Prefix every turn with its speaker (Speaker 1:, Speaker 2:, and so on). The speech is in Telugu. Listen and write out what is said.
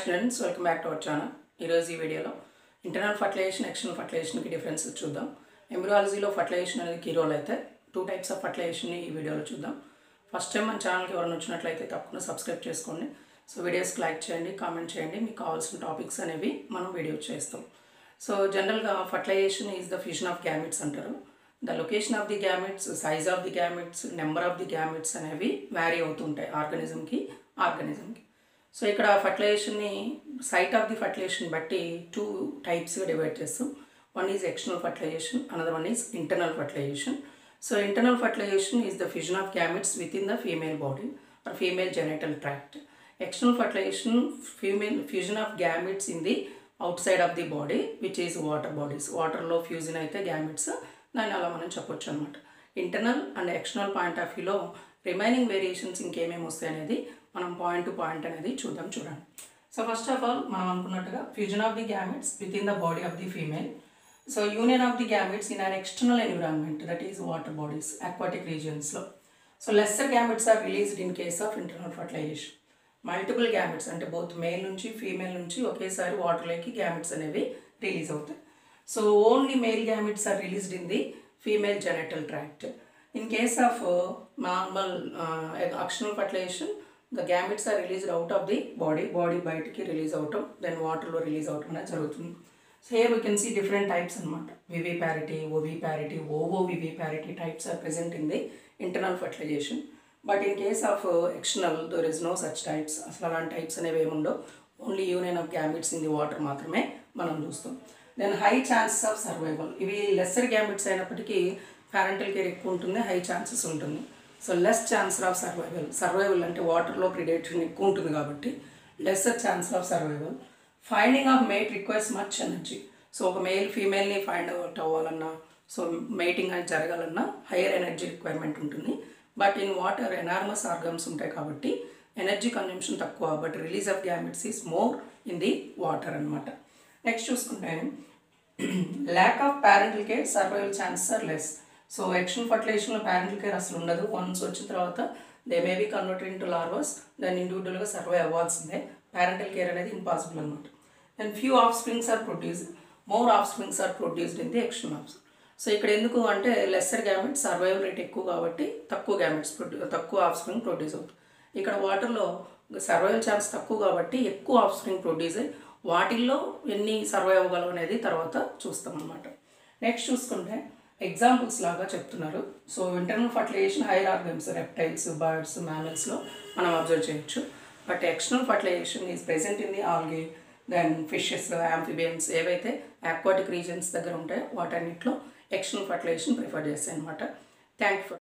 Speaker 1: Friends, welcome back to our channel. ఈరోజు ఈ వీడియోలో ఇంటర్నల్ ఫర్టిలైజేషన్, ఎక్స్టర్నల్ ఫర్టిలైజేషన్కి డిఫరెన్స్ చూద్దాం. ఎంబ్రియాలజీలో ఫర్టిలైజేషన్ అనేది కీ రోల్ అయితే 2 టైప్స్ ఆఫ్ ఫర్టిలైజేషన్ని ఈ వీడియోలో చూద్దాం. ఫస్ట్ టైం మన ఛానల్కి ఎవరైనా వచ్చినట్లయితే తప్పకుండా సబ్స్క్రైబ్ చేసుకోండి. సో వీడియోస్కి లైక్ చేయండి, కామెంట్ చేయండి. మీకు కావాల్సిన టాపిక్స్ అనేవి మనం వీడియో చేస్తాం. సో జనరల్గా fertilization is the fusion of gametes అంటారు. The location of the gametes, size of the gametes, number of the gametes అనేవి వ్యారీ అవుతుంటాయి ఆర్గానిజంకి. సో ఇక్కడ ఫర్టిలైజేషన్ని సైట్ ఆఫ్ ది ఫర్టిలైజేషన్ బట్టి 2 టైప్స్గా డివైడ్ చేస్తాం. One is external fertilization, another one is internal fertilization. So internal fertilization is the fusion of gametes within the female body or female genital tract. External fertilization, fusion of gametes in the outside of the body, which is water bodies. Water లో ఫ్యూజన్ అయితే gametes దాన్ని అలా మనం చెప్పొచ్చు అనమాట. Internal and external point of వ్యూలో రిమైనింగ్ వేరియేషన్స్ ఇంకేమేమి వస్తాయి అనేది మనం పాయింట్ టు పాయింట్ అనేది చూడండి. సో ఫస్ట్ ఆఫ్ ఆల్ మనం అనుకున్నట్టుగా fusion of the gametes within the body of the female. So union of the gametes in an external environment, that is water bodies, aquatic regionsలో. So lesser gametes are released in case of internal fertilization. Multiple gametes అంటే బోత్ మేల్ నుంచి ఫీమేల్ నుంచి ఒకేసారి వాటర్లోకి గ్యామెట్స్ అనేవి రిలీజ్ అవుతాయి. So only male gametes are released in the female genital tract. In case of normal external fertilisation, the gametes are released out of the body బయటికి రిలీజ్ అవటం, దెన్ వాటర్లో రిలీజ్ అవటం అనేది జరుగుతుంది. So here we can see different types అనమాట. Viviparity, oviparity, ovoviviparity types are present in the internal fertilization. But in case of external there is no such types. అసలు అలాంటి టైప్స్ అనేవి ఏముండవు. Only union of gametes in the water మాత్రమే మనం చూస్తాం. Then high chances of survival. ఇవి లెస్సర్ గ్యామెట్స్ అయినప్పటికీ ప్యారెంటల్ కేర్ ఎక్కువ ఉంటుంది, హై ఛాన్సెస్ ఉంటుంది. So less chances of survival అంటే వాటర్లో ప్రిడేషన్ ఎక్కువ ఉంటుంది కాబట్టి lesser chances of survival. Finding of mate requires much energy. So ఒక మేల్ ఫీమేల్ని ఫైండ్ అవుట్ అవ్వాలన్నా, సో మేటింగ్ అనేది జరగాలన్నా హైయర్ ఎనర్జీ రిక్వైర్మెంట్ ఉంటుంది. But in water enormous organs ఉంటాయి కాబట్టి ఎనర్జీ కన్జంప్షన్ తక్కువ, but release of gametes is more in the water అనమాట. నెక్స్ట్ చూసుకుంటే lack of parental care, survival chances are less. So external ఫర్టిలైజేషన్లో ప్యారెంటల్ కేర్ అసలు ఉండదు. వన్స్ వచ్చిన తర్వాత they may be converted into larvas, దాన్ని ఇండివిజువల్గా సర్వైవ్ అవ్వాల్సిందే. ప్యారెంటల్ కేర్ అనేది ఇంపాసిబుల్ అనమాట. And few offsprings are produced, more offsprings are produced in the external of. So ఇక్కడ ఎందుకు అంటే లెస్సర్ గ్యామెట్స్ సర్వైవల్ రేట్ ఎక్కువ కాబట్టి తక్కువ ఆఫ్ స్ప్రింగ్ ప్రొడ్యూస్ అవుతుంది. ఇక్కడ వాటర్లో సర్వైవల్ ఛాన్స్ తక్కువ కాబట్టి ఎక్కువ ఆఫ్ స్ప్రింగ్ ప్రొడ్యూస్ అయ్యి వాటిల్లో ఎన్ని సర్వైవ్ అవ్వగలవు అనేది తర్వాత చూస్తాం అనమాట. నెక్స్ట్ చూసుకుంటే ఎగ్జాంపుల్స్ లాగా చెప్తున్నారు. So internal fertilization higher organs, reptiles, birds, మ్యామల్స్లో మనం అబ్జర్వ్ చేయొచ్చు. But external fertilization is present in the algae, then fishes, amphibians ఏవైతే aquatic regions దగ్గర ఉంటాయో వాటన్నిటిలో ఎక్స్టర్నల్ ఫర్టిలైజేషన్ ప్రిఫర్ చేస్తాయి అనమాట. Thank you.